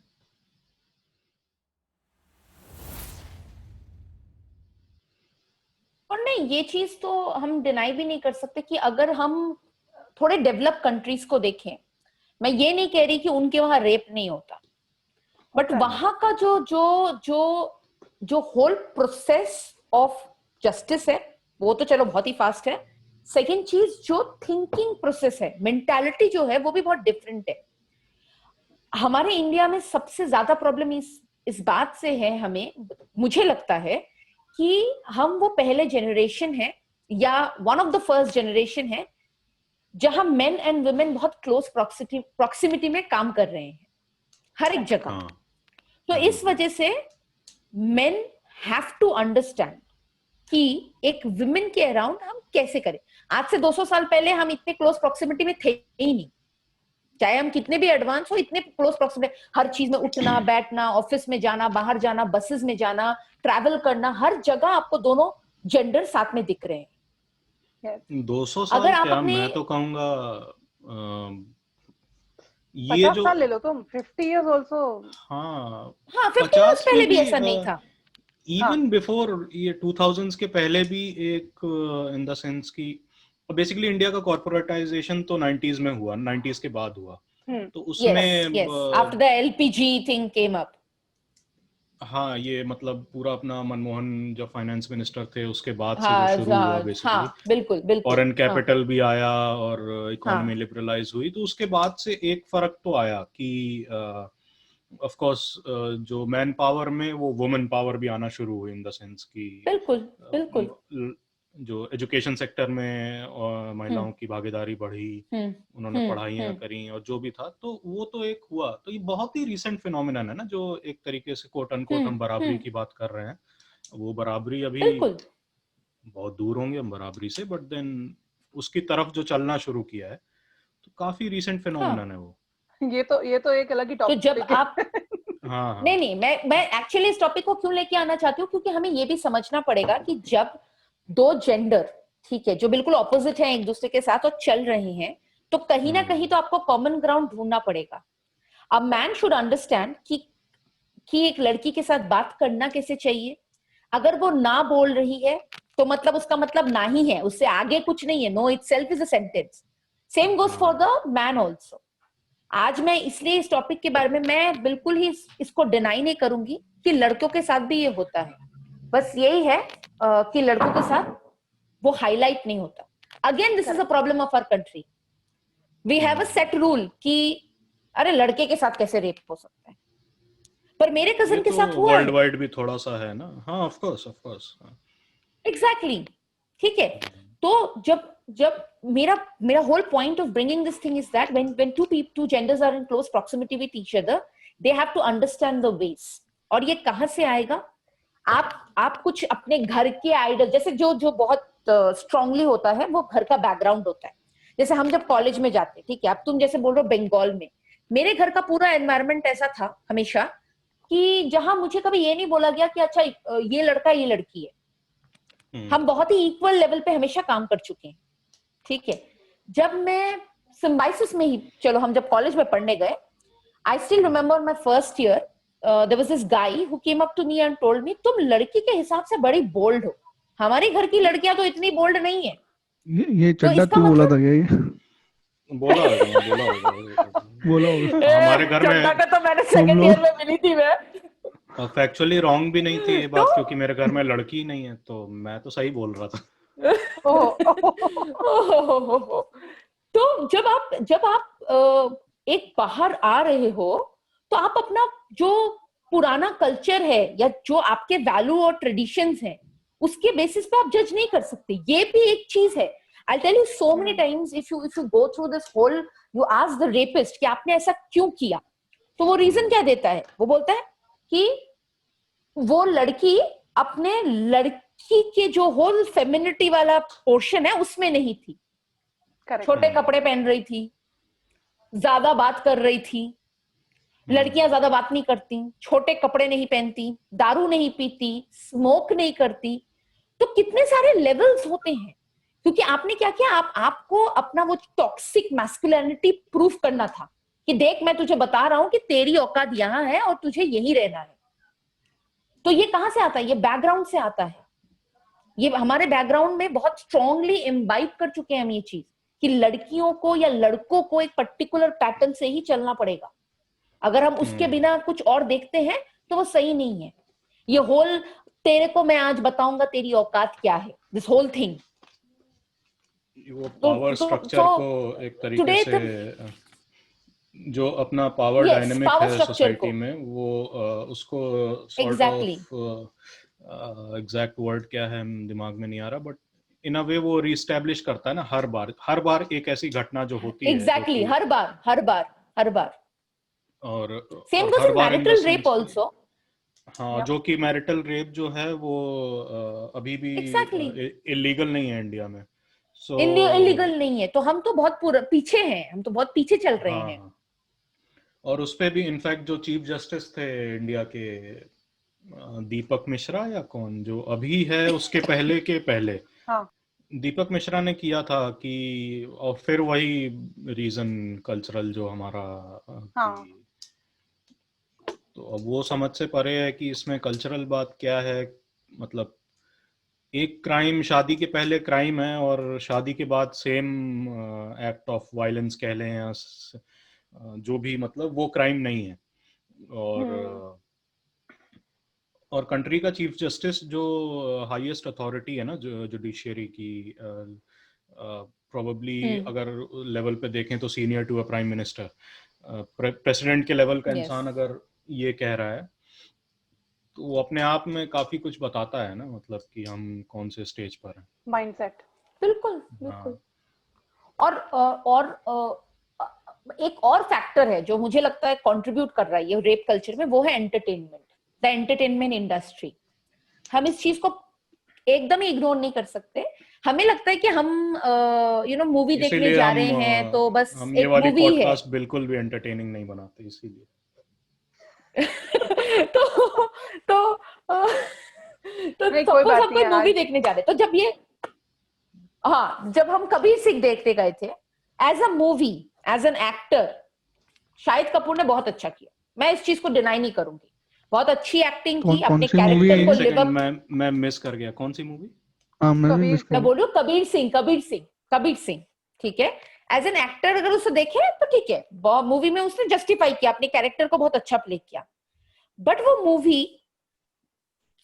और नहीं, ये चीज तो हम डिनाई भी नहीं कर सकते कि अगर हम थोड़े डेवलप कंट्रीज को देखें, मैं ये नहीं कह रही कि उनके वहां रेप नहीं होता, बट वहां का जो जो जो जो होल प्रोसेस ऑफ जस्टिस है वो तो चलो बहुत ही फास्ट है। सेकेंड चीज, जो थिंकिंग प्रोसेस है, मेंटालिटी जो है वो भी बहुत डिफरेंट है। हमारे इंडिया में सबसे ज्यादा प्रॉब्लम इस बात से है, हमें मुझे लगता है कि हम वो पहले जनरेशन है या one of the first generation है जहां मेन एंड वुमेन बहुत क्लोज प्रॉक्सिमिटी में काम कर रहे हैं हर एक जगह। हाँ तो इस वजह से मेन हैव टू अंडरस्टैंड कि एक वुमेन के अराउंड हम कैसे करें। आज से 200 साल पहले हम इतने क्लोज प्रॉक्सिमिटी में थे ही नहीं, चाहे हम कितने भी एडवांस हो, इतने क्लोज प्रॉक्सिमिटी, हर चीज में उठना बैठना, ऑफिस में जाना, बाहर जाना, बसेस में जाना, ट्रैवल करना, हर जगह आपको दोनों जेंडर साथ में दिख रहे हैं। 200 साल अगर आप क्या, अपने मैं तो कहूंगा ये 50 जो साल ले लो तुम, 50 years also। हाँ 50 50 पहले में भी भी ऐसा नहीं था। इवन बिफोर ये 2000s के पहले भी एक इन द सेंस की बेसिकली इंडिया का कॉर्पोरेटाइजेशन तो 90s में हुआ, 90s के बाद हुआ, तो उसमें yes after the LPG thing came up। हाँ ये मतलब पूरा अपना मनमोहन जब फाइनेंस मिनिस्टर थे उसके बाद से हाँ जो शुरू हुआ हाँ बेसिकली, बिल्कुल बिल्कुल, फॉरेन हाँ कैपिटल भी आया और इकोनॉमी हाँ लिबरलाइज हुई, तो उसके बाद से एक फर्क तो आया कि ऑफ कोर्स जो मैन पावर में वो वुमेन पावर भी आना शुरू हुई इन द सेंस कि बिल्कुल बिल्कुल। जो एजुकेशन सेक्टर में महिलाओं की भागीदारी बढ़ी, उन्होंने पढ़ाइयाँ करी और जो भी था, तो वो तो एक हुआ। तो ये बहुत ही रिसेंट फिनोमिनन है ना, जो एक तरीके से कोट अनकोट हम बराबरी की बात कर रहे हैं, वो बराबरी अभी बिल्कुल बहुत दूर होंगे हम बराबरी से, बट देन उसकी तरफ जो चलना शुरू किया है तो काफी रिसेंट फिनोमिनन है वो। ये तो एक अलग ही तो टॉपिक जब है। आप हाँ नहीं मैं एक्चुअली इस टॉपिक को क्यों लेके आना चाहती हूँ, क्योंकि हमें ये भी समझना पड़ेगा कि जब दो जेंडर, ठीक है, जो बिल्कुल ऑपोजिट है एक दूसरे के साथ और चल रहे हैं, तो कहीं ना कहीं तो आपको कॉमन ग्राउंड ढूंढना पड़ेगा। अब मैन शुड अंडरस्टैंड कि एक लड़की के साथ बात करना कैसे चाहिए। अगर वो ना बोल रही है तो मतलब उसका मतलब ना ही है, उससे आगे कुछ नहीं है। No itself is a sentence. Same goes for the man also. आज मैं इसलिए इस टॉपिक के बारे में मैं बिल्कुल ही इसको डिनाई नहीं करूंगी कि लड़कों के साथ भी ये होता है, बस यही है कि लड़कों के साथ वो हाईलाइट नहीं होता। Again this is a problem of our country. We have a set rule कि अरे लड़के के साथ कैसे रेप हो सकता है। पर मेरे ये कजन के तो साथ हुआ वर्ल्ड है। वाइड भी थोड़ा सा है ना। हाँ, ऑफ कोर्स एग्जैक्टली, ठीक है। तो जब जब मेरा मेरा whole point of bringing this thing is that when two genders are in close proximity with each other, they have to understand the ways. और ये कहां से आएगा? आप कुछ अपने घर के आइडल, जैसे जो जो बहुत स्ट्रांगली होता है वो घर का बैकग्राउंड होता है। जैसे हम जब कॉलेज में जाते, ठीक है, अब तुम जैसे बोल रहे हो बंगाल में, मेरे घर का पूरा एनवायरनमेंट ऐसा था हमेशा कि जहां मुझे कभी ये नहीं बोला गया कि अच्छा ये लड़का ये लड़की है। हम बहुत ही इक्वल लेवल पे हमेशा काम कर चुके हैं, ठीक है। जब मैं सिम्बाइसिस में ही, चलो हम जब कॉलेज में पढ़ने गए, I still remember my first year, there was this guy who came up to me and told me, तुम लड़की के हिसाब से बड़ी बोल्ड हो, हमारे घर की लड़कियां तो इतनी बोल्ड नहीं है। ये तो चड्डा इसका तू बोला मतलब था क्या ये? बोला होगा। बोला होगा। हमारे घर चड्डा में का तो मैंने हम सेकंड ईयर लोग में मिली थी मैं। फैक्चुअली रॉन्ग भी नहीं थी ये तो बात, क्योंकि मेरे घर में लड़की ही नहीं है, तो मैं तो सही बोल रहा था। ओहो। तो जब आप एक बाहर आ रहे हो, तो आप अपना जो पुराना कल्चर है या जो आपके वैल्यू और ट्रेडिशंस हैं, उसके बेसिस पे आप जज नहीं कर सकते। ये भी एक चीज है। I tell you so many times, if you go through this whole, you ask the rapist कि आपने ऐसा क्यों किया, तो वो रीजन क्या देता है? वो बोलता है कि वो लड़की अपने लड़की के जो होल फेमिनिटी वाला पोर्शन है उसमें नहीं थी, छोटे कपड़े पहन रही थी, ज्यादा बात कर रही थी। लड़कियां ज्यादा बात नहीं करती, छोटे कपड़े नहीं पहनती, दारू नहीं पीती, स्मोक नहीं करती। तो कितने सारे लेवल्स होते हैं, क्योंकि आपने क्या किया, आपको अपना वो टॉक्सिक मैस्कुलिनिटी प्रूफ करना था कि देख मैं तुझे बता रहा हूं कि तेरी औकात यहां है और तुझे यही रहना है। तो ये कहां से आता है? ये बैकग्राउंड से आता है। ये हमारे बैकग्राउंड में बहुत स्ट्रांगली इम्बाइब कर चुके हैं हम ये चीज कि लड़कियों को या लड़कों को एक पर्टिकुलर पैटर्न से ही चलना पड़ेगा। अगर हम उसके बिना कुछ और देखते हैं तो वो सही नहीं है। ये होल तेरे को मैं आज बताऊंगा तेरी औकात क्या है, दिस होल थिंग, वो पावर स्ट्रक्चर को एक तरीके से जो अपना पावर डायनेमिक है सोसाइटी में, वो उसको सॉर्ट ऑफ एग्जैक्ट वर्ड क्या है दिमाग में नहीं आ रहा, बट इन अ वे वो रीस्टैब्लिश करता है ना हर बार एक ऐसी घटना जो होती है। एग्जैक्टली, हर बार और सेम और गोस हर इन बार मैरिटल रेप आल्सो। हाँ, जो कि मैरिटल रेप जो है वो अभी भी इलीगल नहीं है इंडिया में। इलीगल नहीं है, तो हम तो बहुत पीछे हैं, हम तो बहुत पीछे चल रहे हैं। और उस पे भी इनफैक्ट जो चीफ जस्टिस थे इंडिया के, दीपक मिश्रा या कौन जो अभी है, उसके पहले के पहले दीपक मिश्रा ने किया था कि, और फिर वही रीजन कल्चरल जो हमारा तो अब वो समझ से परे है कि इसमें कल्चरल बात क्या है। मतलब एक क्राइम शादी के पहले क्राइम है और शादी के बाद सेम एक्ट ऑफ वायलेंस कह लें या जो भी, मतलब वो क्राइम नहीं है। और कंट्री का चीफ जस्टिस जो हाईएस्ट अथॉरिटी है ना जुडिशियरी की, प्रोबेबली अगर लेवल पे देखें तो senior to a prime minister, president के लेवल का इंसान अगर ये कह रहा है तो वो अपने आप में काफी कुछ बताता है ना, मतलब कि हम कौन से स्टेज पर हैं। माइंडसेट, बिल्कुल। और एक और फैक्टर है जो मुझे लगता है कंट्रीब्यूट कर रहा है ये रेप कल्चर में, वो है एंटरटेनमेंट, द एंटरटेनमेंट इंडस्ट्री। हम इस चीज को एकदम ही इग्नोर नहीं कर सकते। हमें लगता है कि हम मूवी देखने जा रहे हैं तो बस हम एक ये वाली मूवी है। पॉडकास्ट बिल्कुल भी एंटरटेनिंग नहीं बनाते इसीलिए। सपोज हम कोई मूवी देखने जा रहे, तो जब हम कबीर सिंह देखने गए थे, as a movie, as an actor, Shahid Kapoor ने बहुत अच्छा किया, मैं इस चीज को डिनाई नहीं करूंगी। बहुत अच्छी एक्टिंग की, अपने कैरेक्टर को लिव अप। मैं मिस कर गया, कौन सी मूवी? मैं बोल रही हूँ कबीर सिंह, ठीक है। एज एन एक्टर अगर उसे देखे तो ठीक है, मूवी में उसने जस्टिफाई किया, अपने कैरेक्टर को बहुत अच्छा प्ले किया, बट वो मूवी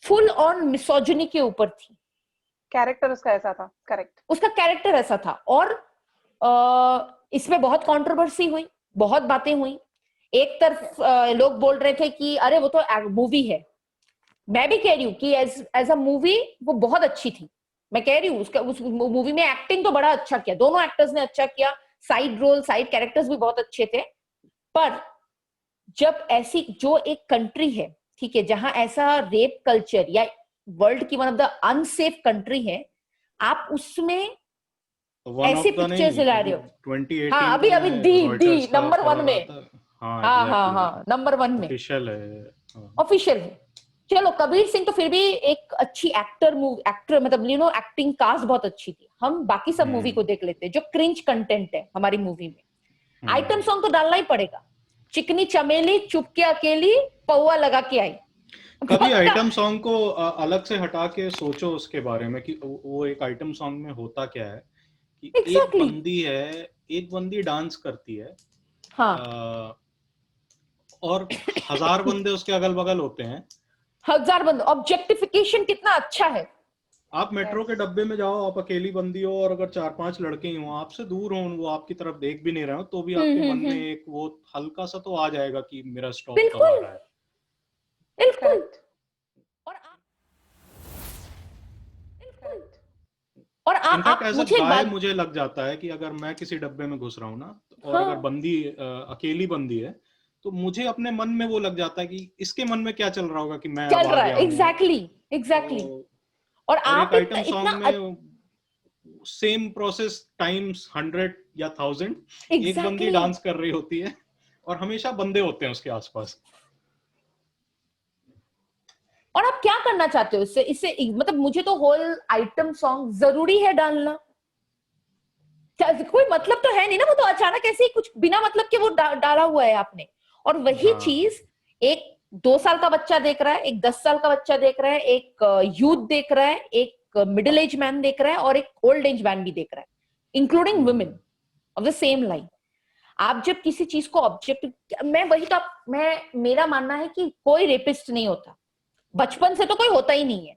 फुल ऑन मिसोजिनी के ऊपर थी। कैरेक्टर उसका ऐसा था, करेक्ट, उसका कैरेक्टर ऐसा था। और इसमें बहुत कंट्रोवर्सी हुई, बहुत बातें हुई। एक तरफ लोग बोल रहे थे कि अरे वो तो मूवी है, मैं भी कह रही हूँ कि एज अ मूवी वो बहुत अच्छी थी। मैं कह रही हूँ उसका उस मूवी में एक्टिंग तो बड़ा अच्छा किया, दोनों एक्टर्स ने अच्छा किया, साइड रोल साइड कैरेक्टर्स भी बहुत अच्छे थे। पर जब ऐसी जो एक कंट्री है, ठीक है, जहां ऐसा रेप कल्चर या वर्ल्ड की one of the unsafe country है, आप उसमें वन ऐसी ऑफ द पिक्चर्स नहीं, दिला अभी रहे हो। हाँ 2018 अभी का अभी मैं दी रॉयटर्स का नंबर पढ़ 1 रहा में। था। हाँ हाँ हाँ एग्जैक्टली, हाँ नंबर 1 में ऑफिशियल है। हाँ। ऑफिशियल है। चलो कबीर सिंह तो फिर भी एक अच्छी एक्टर मतलब यू नो एक्टिंग कास्ट बहुत अच्छी थी। हम बाकी सब मूवी को देख लेते हैं जो क्रिंज कंटेंट है हमारी मूवी में। आइटम सॉन्ग तो डालना ही पड़ेगा। चिकनी चमेली चुपके अकेली पौवा लगा के आई। कभी पक्का। आइटम सॉन्ग को अलग से हटा के सोचो उसके बारे में कि वो एक आइटम सॉन्ग में होता क्या है, कि एग्जैक्टली एक बंदी डांस करती है, हाँ अ, और 1000 बंदे उसके अगल बगल होते हैं। 1000 बंद ऑब्जेक्टिफिकेशन कितना अच्छा है। आप मेट्रो के Yes. डब्बे में जाओ, आप अकेली बंदी हो, और अगर 4-5 लड़के ही हो, आपसे दूर हो, वो आपकी तरफ देख भी नहीं रहे हो, तो भी आपके मन में हम्म। एक वो हल्का सा तो आ जाएगा कि मेरा स्टॉप कब आ बिल्कुल रहा है। बिल्कुल। Correct. और आप बिल्कुल। Correct. और इनफैक्ट आप एज अ मुझे एक गाय बात। मुझे लग जाता है कि अगर मैं किसी डब्बे में घुस रहा हूँ ना, और अगर हाँ बंदी अकेली बंदी है, तो मुझे अपने मन में वो लग जाता है कि इसके मन में क्या चल रहा होगा कि मैं अब चल आ रहा है गया हूँ। Exactly exactly. तो और और एक आप इतना आइटम इतना सॉन्ग में सेम प्रोसेस टाइम्स 100 या 1000 एक बंदी एग्जैक्टली। डांस कर रही होती है, और हमेशा बंदे होते हैं उसके आसपास। और आप क्या करना चाहते हो इससे इससे मतलब मुझे तो होल आइटम सॉन्ग जरूरी है डालना? कोई मतलब तो है नहीं ना, वो तो अचानक ऐसे ही कुछ बिना मतलब के वो डाला हुआ है आपने। और वही हाँ। चीज एक 2 साल का बच्चा देख रहा है, एक 10 साल का बच्चा देख रहा है, एक यूथ देख रहा है, एक मिडिल एज मैन देख रहा है, और एक ओल्ड एज मैन भी देख रहा है, including women of the same line. आप जब किसी चीज को ऑब्जेक्ट, मैं वही तो मैं मेरा मानना है कि कोई रेपिस्ट नहीं होता, बचपन से तो कोई होता ही नहीं है।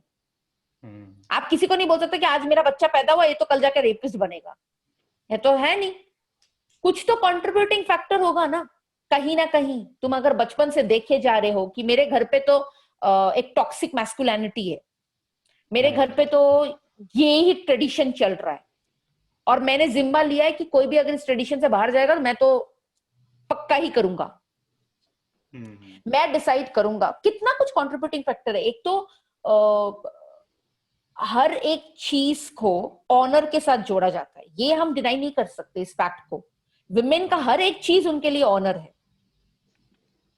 आप किसी को नहीं बोल सकते कि आज मेरा बच्चा पैदा हुआ ये तो कल जाकर रेपिस्ट बनेगा, ये तो है नहीं। कुछ तो कंट्रीब्यूटिंग फैक्टर होगा ना कहीं। तुम अगर बचपन से देखे जा रहे हो कि मेरे घर पे तो एक टॉक्सिक मैस्कुलिनिटी है, मेरे घर पे तो ये ही ट्रेडिशन चल रहा है, और मैंने जिम्मा लिया है कि कोई भी अगर इस ट्रेडिशन से बाहर जाएगा तो मैं तो पक्का ही करूंगा, मैं डिसाइड करूंगा। कितना कुछ कंट्रीब्यूटिंग फैक्टर है। एक तो हर एक चीज को ऑनर के साथ जोड़ा जाता है, ये हम डिनाई नहीं कर सकते इस फैक्ट को। विमेन का हर एक चीज उनके लिए ऑनर है।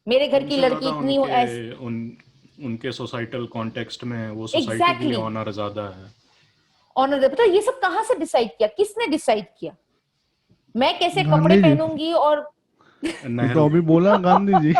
मेरे घर की उनसे लड़की ज्यादा इतनी उनके सोसाइटल कॉन्टेक्स्ट में वो सोसाइटी के लिए एग्जैक्टली ऑनर ज्यादा है। ऑनर दे। पता ये सब कहां से डिसाइड किया, किसने डिसाइड किया मैं कैसे कपड़े गांधी जी। पहनूंगी? और ये तो नेहरू। अभी बोला गांधी जी।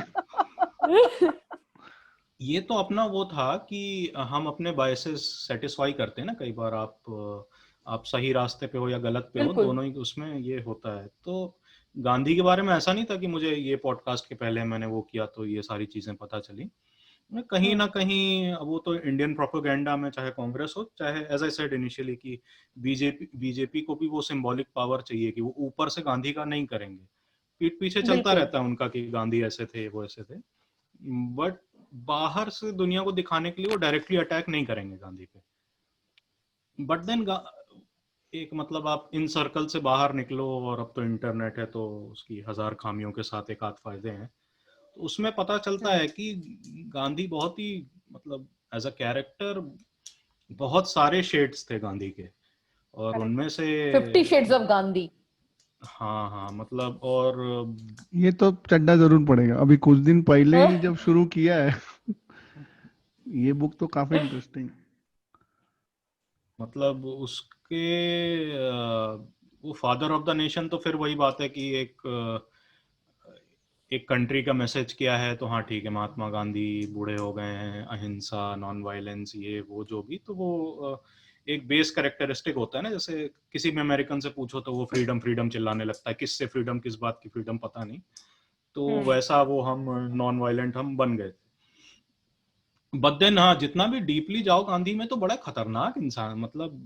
ये तो अपना वो था कि हम अपने बायसेस सेटिस्फाई करते हैं ना, कई बार आप सही रास्ते पे हो या गलत पे हो, बिल्कुल दोनों ही उसमें ये होता है। तो गांधी के बारे में ऐसा नहीं था कि मुझे ये पॉडकास्ट के पहले मैंने वो किया तो ये सारी चीजें पता चली। कहीं ना कहीं वो तो इंडियन प्रोपेगेंडा में, चाहे कांग्रेस हो, चाहे एज आई सेड इनिशियली कि बीजेपी को भी वो सिंबॉलिक पावर चाहिए कि वो ऊपर से गांधी का नहीं करेंगे, पीठ पीछे चलता बिल्कुल रहता है उनका कि गांधी ऐसे थे वो ऐसे थे, बट बाहर से दुनिया को दिखाने के लिए वो डायरेक्टली अटैक नहीं करेंगे गांधी पे। बट देन एक मतलब आप इन सर्कल से बाहर निकलो, और अब तो इंटरनेट है तो उसकी 1000 खामियों के साथ एक आध फायदे हैं, तो उसमें पता चलता है कि गांधी बहुत ही मतलब एज अ कैरेक्टर बहुत सारे शेड्स थे गांधी के, और Correct. उनमें से 50 शेड्स ऑफ गांधी। हाँ हाँ मतलब, और ये तो चड्डा जरूर पड़ेगा, अभी कुछ दिन पहले ही जब शुरू किया है। ये बुक तो काफी इंटरेस्टिंग। मतलब उसके वो फादर ऑफ द नेशन, तो फिर वही बात है कि एक कंट्री का मैसेज क्या है, तो हाँ ठीक है, महात्मा गांधी बूढ़े हो गए हैं, अहिंसा, नॉन वायलेंस, ये वो जो भी, तो वो एक बेस कैरेक्टरिस्टिक होता है ना। जैसे किसी भी अमेरिकन से पूछो तो वो फ्रीडम फ्रीडम चिल्लाने लगता है, किससे फ्रीडम, किस बात की फ्रीडम पता नहीं। तो वैसा वो हम नॉन वायलेंट हम बन गए थे। बट देन हाँ, जितना भी डीपली जाओ गांधी में, तो बड़ा खतरनाक इंसान, मतलब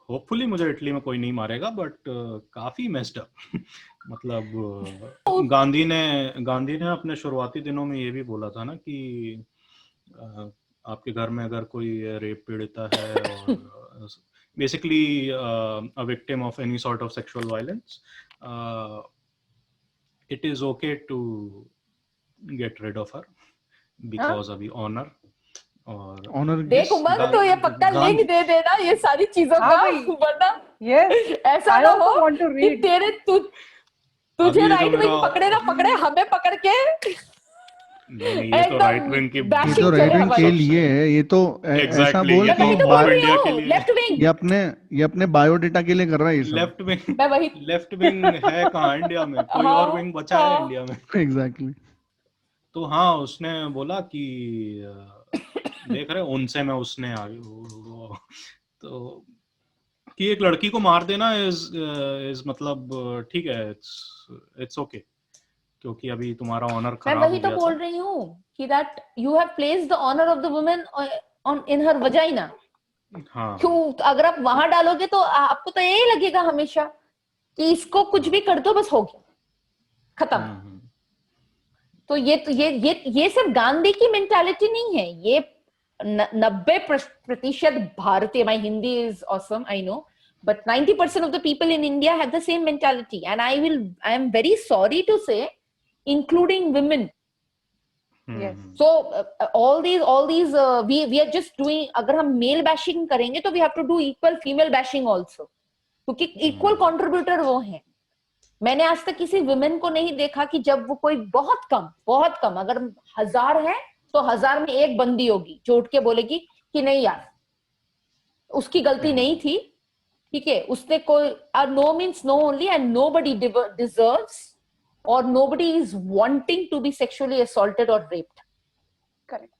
होपफुली मुझे इटली में कोई नहीं मारेगा, बट काफी मेस्ड अप मतलब गांधी ने अपने शुरुआती दिनों में ये भी बोला था ना कि आपके घर में अगर कोई रेप पीड़िता है और basically a victim of any sort of sexual violence, it is okay to get rid of her because अभी ऑनर और ऑनर देख उमंग, तो ये पक्का लिंक दे देना ये सारी चीजों हाँ का, भाई। वरना Yes, ऐसा I ना also हो want to कि read. तुझे अभी जो राइट विंग मेरा- पकड़े ना पकड़े, हमें पकड़ के नहीं, ये तो एकदम राइट विंग की ये bashing तो चले राइट विंग के हमारे। लिए है, ये तो ऐसा Exactly, बोल ये मैं तो वही कि तो बोल ऑल रही इंडिया के हूँ, लिए लेफ्ट विंग। ये अपने बायोडेटा के लिए कर रहा है ये सब। लेफ्ट विंग मैं वही लेफ्ट विंग है कहाँ इंडिया में? कोई हाँ, और विंग बचा है हाँ। इंडिया में? एग्जैक्टली। तो हाँ, उसने बोला कि देख रहे उनसे में उसने आगे तो कि एक लड़की को मार देना इज मतलब ठीक है, इट्स ओके, क्योंकि अभी तुम्हारा ऑनर मैं खराब वही हो तो गया बोल था। रही हूँ कि that you have placed the honour of the woman on in her vagina. हाँ, क्यों? अगर आप वहां डालोगे तो आपको तो यही लगेगा हमेशा कि इसको कुछ भी कर दो बस हो गया, खत्म। तो ये सिर्फ गांधी की मेंटालिटी नहीं है, ये 90% भारतीय, my Hindi is awesome I know, but 90% of the people in India have the same mentality, and I am very sorry to say, including women. Yes. So all these we are just doing, अगर हम मेल बैशिंग करेंगे तो we have to do equal female bashing also, क्योंकि इक्वल कंट्रीब्यूटर वो हैं। मैंने आज तक किसी वुमेन को नहीं देखा कि जब वो कोई बहुत कम अगर 1000 है तो 1000 में एक बंदी होगी जो उठ के बोलेगी कि नहीं यार उसकी गलती नहीं थी, ठीक है, उसने कोई no means no only, and nobody deserves और nobody is wanting to be sexually assaulted और रेप्ड। Correct.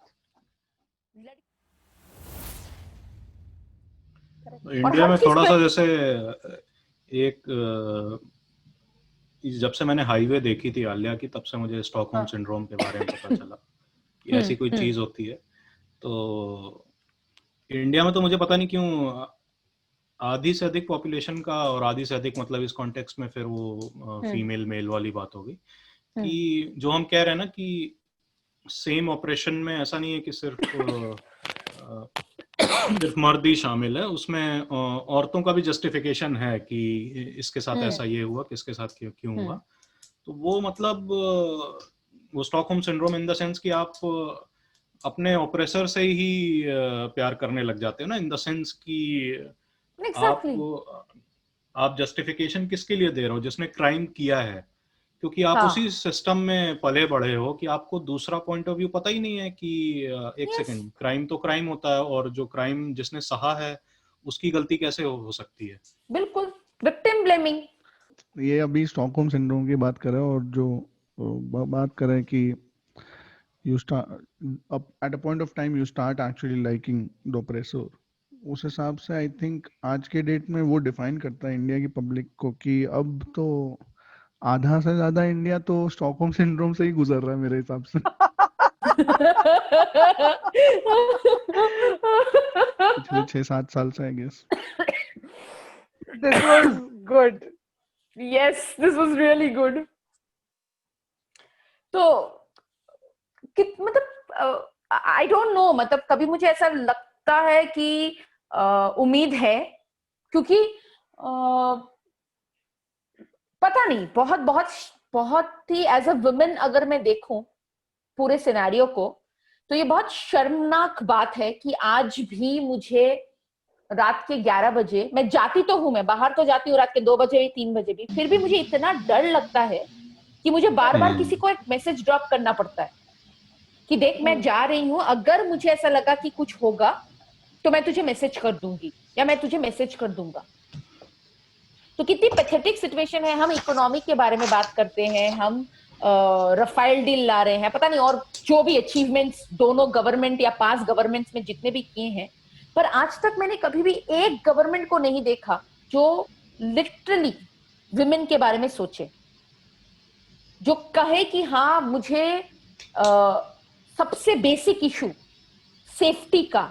इंडिया में थोड़ा सा जैसे एक जब से मैंने हाईवे देखी थी आलिया की, तब से मुझे स्टॉकहोम सिंड्रोम के बारे में पता चला कि ऐसी कोई चीज होती है। तो इंडिया में तो मुझे पता नहीं क्यों आधी से अधिक पॉपुलेशन का, और आधी से अधिक मतलब इस कॉन्टेक्स्ट में फिर वो फीमेल मेल वाली बात होगी कि जो हम कह रहे हैं ना कि सेम ऑपरेशन में ऐसा नहीं है कि सिर्फ मर्द ही शामिल है, उसमें औरतों का भी जस्टिफिकेशन है कि इसके साथ ऐसा ये हुआ, किसके साथ क्यों हुआ। तो वो मतलब वो Stockholm syndrome in the sense कि आप अपने ऑपरेसर से ही प्यार करने लग जाते हो ना, इन द सेंस कि आप जस्टिफिकेशन किसके लिए दे रहे हो? जिसने क्राइम किया है, क्योंकि आप उसी सिस्टम में पले बढ़े हो कि आपको दूसरा पॉइंट ऑफ व्यू पता ही नहीं है कि एक सेकंड, क्राइम तो क्राइम होता है और जो क्राइम जिसने सहा है उसकी गलती कैसे हो सकती है? बिल्कुल विक्टिम ब्लेमिंग। ये अभी स्टॉकहोम सिंड्रोम की बात करें और जो बात करें कि you start at a point of time you start actually liking the oppressor, उस हिसाब से आई थिंक आज के डेट में वो डिफाइन करता है इंडिया की पब्लिक को कि अब तो आधा से ज्यादा इंडिया तो स्टॉकहोम सिंड्रोम से ही गुजर रहा है मेरे हिसाब से। पिछले 6-7 साल से I guess. This was good. Yes, this was really good. तो मतलब आई डोंट नो, मतलब कभी मुझे ऐसा लगता है कि उम्मीद है, क्योंकि पता नहीं, बहुत बहुत बहुत ही एज अ वुमेन अगर मैं देखूं पूरे सिनेरियो को, तो ये बहुत शर्मनाक बात है कि आज भी मुझे रात के 11 बजे, मैं जाती तो हूं, मैं बाहर तो जाती हूँ रात के 2 बजे भी 3 बजे भी, फिर भी मुझे इतना डर लगता है कि मुझे बार बार किसी को एक मैसेज ड्रॉप करना पड़ता है कि देख मैं जा रही हूं, अगर मुझे ऐसा लगा कि कुछ होगा तो मैं तुझे मैसेज कर दूंगी या मैं तुझे मैसेज कर दूंगा। तो कितनी पैथेटिक सिचुएशन है। हम इकोनॉमी के बारे में बात करते हैं, हम रफाइल डील ला रहे हैं, पता नहीं और जो भी अचीवमेंट्स दोनों गवर्नमेंट या पास गवर्नमेंट्स में जितने भी किए हैं, पर आज तक मैंने कभी भी एक गवर्नमेंट को नहीं देखा जो लिटरली विमेन के बारे में सोचे, जो कहे कि हाँ मुझे सबसे बेसिक इशू सेफ्टी का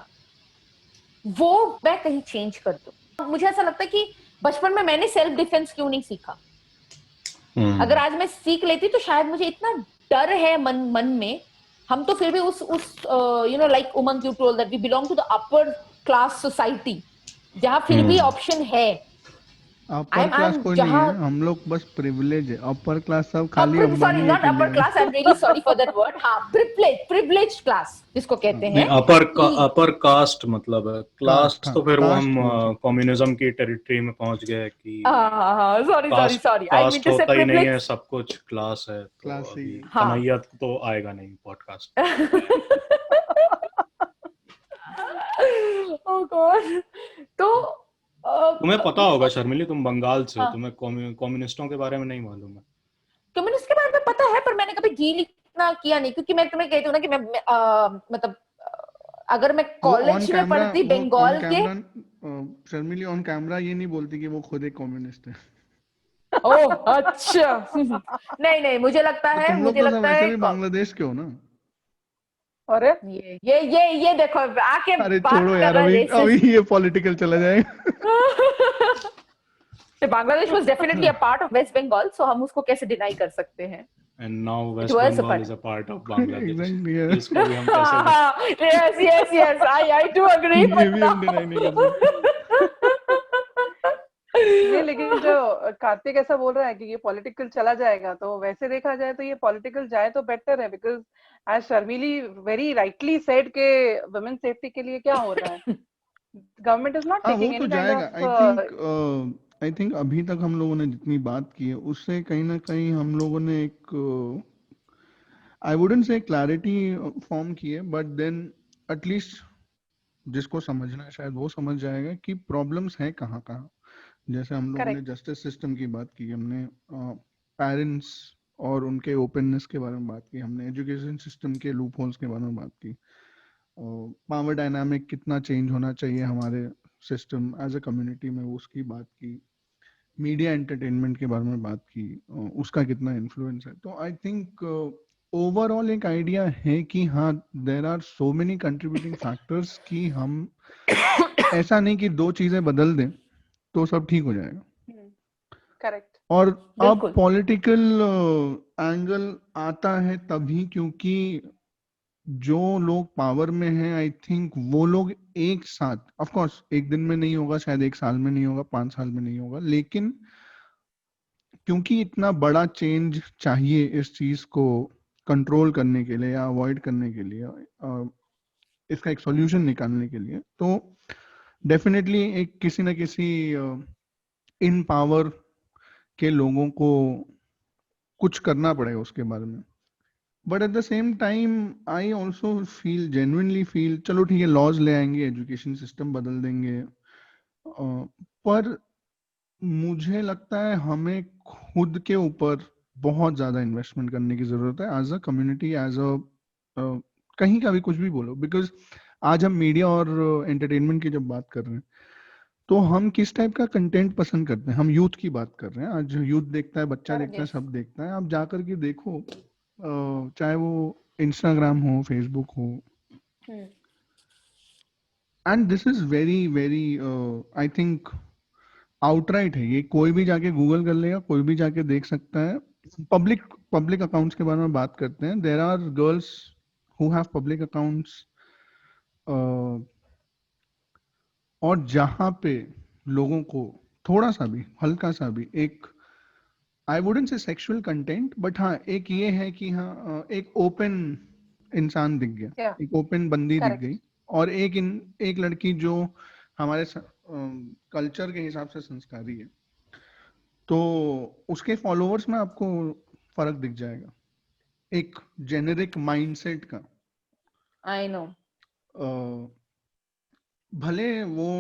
वो मैं कहीं चेंज कर दूं। मुझे ऐसा लगता है कि बचपन में मैंने सेल्फ डिफेंस क्यों नहीं सीखा। अगर आज मैं सीख लेती तो शायद मुझे इतना डर है मन में। हम तो फिर भी उस you know like Umang you told that we belong to the upper class society, जहां फिर भी ऑप्शन है। अपर क्लास कोई नहीं है, हम लोग बस प्रिविलेज है। अपर क्लास सब खाली सॉरी अंबानी नॉट है upper class, I am really sorry for that word. हाँ, प्रिविलेज क्लास जिसको कहते हैं। अपर कास्ट मतलब क्लास, कास्ट, तो फिर वो कास्ट बोल हम सकते। कम्युनिज्म की टेरिटरी में पहुंच गए कि sorry I mean caste to से होता ही नहीं है, प्रिविलेज। सब कुछ क्लास है। तो क्लास ही अभी है। हाँ। कन्हैया तो आएगा नहीं पॉडकास्ट। ओह गॉड। तो तुम्हें पता होगा शर्मिली, तुम बंगाल से हो, हाँ, तुम्हें कम्युनिस्टों के बारे में नहीं मालूम है? कम्युनिस्ट के बारे में पता है, पर मैंने कभी डील इतना किया नहीं, क्योंकि मैं तुम्हें कहती हूँ ना कि मैं मतलब अगर मैं वो ऑन कॉलेज में कैमरा, पढ़ती वो ऑन बंगाल के। कैमरा शर्मिली ऑन कैमरा ये नहीं बोलती कि वो खुद एक कम्युनिस्ट है। ओह अच्छा। नहीं मुझे लगता तो है, तुम लोग तो सब वैसे भी बांग्लादेश के हो ना। अरे ये देखो आके अरे बात छोड़ो कर यार, रहा है अभी रेसिस्ट। अभी ये पॉलिटिकल चला जाएगा। Bangladesh was definitely a part of West Bengal, so हम उसको कैसे डिनाई कर सकते हैं। And now it West was a Bengal part. Is a part of Bangladesh. Exactly इसको भी हम कैसे यस आई डू एग्री, ये बट भी हम डिनाई नहीं कर सकते। नहीं, लेकिन जो कार्तिक ऐसा बोल रहा है कि ये पॉलिटिकल चला जाएगा, तो वैसे देखा जाए तो ये पॉलिटिकल जाए तो बेटर है, because as Sharmili very rightly said के वुमेन सेफ्टी के लिए क्या हो रहा है, गवर्नमेंट इज नॉट हाँ वो टेकिंग तो एनी काइंड जाएगा। ऑफ। आई थिंक अभी तक हम लोगों ने जितनी बात की है उससे कहीं ना कहीं हम लोगों ने एक I wouldn't say clarity form की है, बट देन एटलीस्ट जिसको समझना है शायद वो समझ जाएगा कि प्रॉब्लम्स हैं कहाँ कहाँ। जैसे हम लोगों ने करेक्ट। जस्टिस सिस्टम की बात की, हमने पेरेंट्स और उनके ओपननेस के बारे में बात की, हमने एजुकेशन सिस्टम के लूप होल्स के बारे में बात की, पावर डायनामिक कितना चेंज होना चाहिए हमारे सिस्टम एज अ कम्युनिटी में उसकी बात की, मीडिया एंटरटेनमेंट के बारे में बात की, उसका कितना इन्फ्लुएंस है। तो आई थिंक ओवरऑल एक आइडिया है कि हाँ there are so many contributing factors कि हम ऐसा नहीं कि दो चीजें बदल दें तो सब ठीक हो जाएगा। करेक्ट। और अब बिल्कुल। पॉलिटिकल एंगल आता है तभी क्योंकि जो लोग पावर में हैं आई थिंक वो लोग एक साथ, ऑफ कोर्स एक दिन में नहीं होगा, शायद एक साल में नहीं होगा, 5 साल में नहीं होगा, लेकिन क्योंकि इतना बड़ा चेंज चाहिए इस चीज को कंट्रोल करने के लिए या अवॉइड करने के लिए, इसका एक सॉल्यूशन निकालने के लिए, तो डेफिनेटली एक किसी न किसी इन पावर के लोगों को कुछ करना पड़ेगा उसके बारे में। But at the same time I also feel, genuinely feel, चलो ठीक है लॉज ले आएंगे, एजुकेशन सिस्टम बदल देंगे, पर मुझे लगता है हमें खुद के ऊपर बहुत ज्यादा इन्वेस्टमेंट करने की जरूरत है as a community, as a कहीं का भी कुछ भी बोलो। बिकॉज आज हम मीडिया और एंटरटेनमेंट की जब बात कर रहे हैं तो हम किस टाइप का कंटेंट पसंद करते हैं, हम यूथ की बात कर रहे हैं। आज यूथ देखता है, बच्चा देखता है, सब देखता है। आप जाकर के देखो, चाहे वो इंस्टाग्राम हो, फेसबुक हो, and this is very very I think outright है, ये कोई भी जाके गूगल कर लेगा, कोई भी जाके देख सकता है। पब्लिक अकाउंट्स के बारे में बात करते हैं, there are girls who have public accounts, और जहां पे लोगों को थोड़ा सा भी, हल्का सा भी एक, I wouldn't say sexual content, but हाँ एक ये है कि हाँ एक ओपन इंसान दिख गया, एक ओपन बंदी दिख गई, करेक्ट। और एक लड़की जो हमारे कल्चर के हिसाब से संस्कारी है, तो उसके फॉलोअर्स में आपको फर्क दिख जाएगा एक जेनेरिक माइंडसेट का। I know. भले वो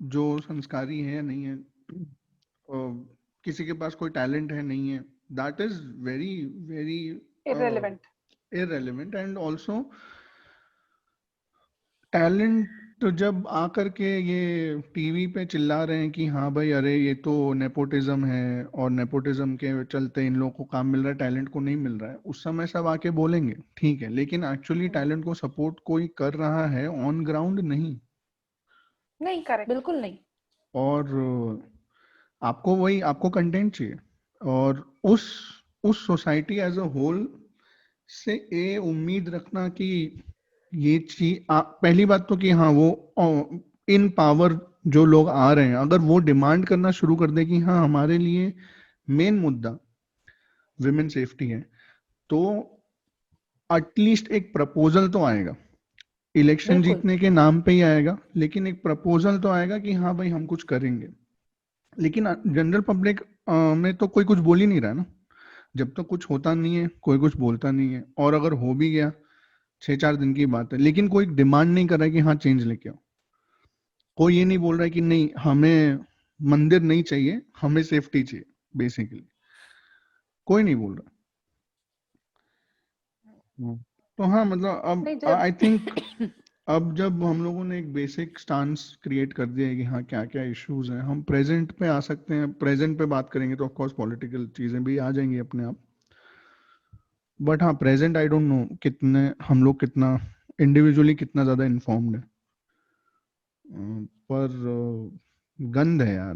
जो संस्कारी है या नहीं है, किसी के पास कोई टैलेंट है नहीं है, that is very very irrelevant. irrelevant, and also talent जब आकर के ये टीवी पे चिल्ला रहे हैं कि हाँ भाई अरे ये तो नेपोटिज्म है और नेपोटिज्म के चलते इन लोगों को काम मिल रहा है, टैलेंट को नहीं मिल रहा है, उस समय सब आके बोलेंगे ठीक है, लेकिन एक्चुअली टैलेंट को सपोर्ट कोई कर रहा है ऑन ग्राउंड नहीं। नहीं करेक्ट। बिल्कुल नहीं। और आपको वही आपको कंटेंट चाहिए, और उस सोसाइटी एज अ होल से ये उम्मीद रखना कि ये चीज पहली बात तो कि हाँ वो इन पावर जो लोग आ रहे हैं अगर वो डिमांड करना शुरू कर दे कि हाँ हमारे लिए मेन मुद्दा विमेन सेफ्टी है, तो एटलीस्ट एक प्रपोजल तो आएगा, इलेक्शन बिल्कुल। जीतने के नाम पे ही आएगा, लेकिन एक प्रपोजल तो आएगा कि हाँ भाई हम कुछ करेंगे। लेकिन जनरल पब्लिक में तो कोई कुछ बोल ही नहीं रहा ना, जब तक कुछ होता नहीं है कोई कुछ बोलता नहीं है, और अगर हो भी गया 6-4 दिन की बात है, लेकिन कोई डिमांड नहीं कर रहा है कि हाँ चेंज लेके आओ। कोई ये नहीं बोल रहा है कि नहीं हमें मंदिर नहीं चाहिए, हमें सेफ्टी चाहिए, बेसिकली कोई नहीं बोल रहा। तो हाँ मतलब अब नहीं, जब आई थिंक अब जब हम लोगों ने एक बेसिक स्टांस क्रिएट कर दिया है कि हाँ क्या क्या इश्यूज हैं, हम प्रेजेंट पे आ सकते हैं, प्रेजेंट पे बात करेंगे तो ऑफ कोर्स पॉलिटिकल चीजें भी आ जाएंगी अपने आप, बट हाँ प्रेजेंट आई डोंट नो कितने हम लोग कितना इंडिविजुअली कितना ज्यादा इन्फॉर्म्ड है, पर गंद है यार।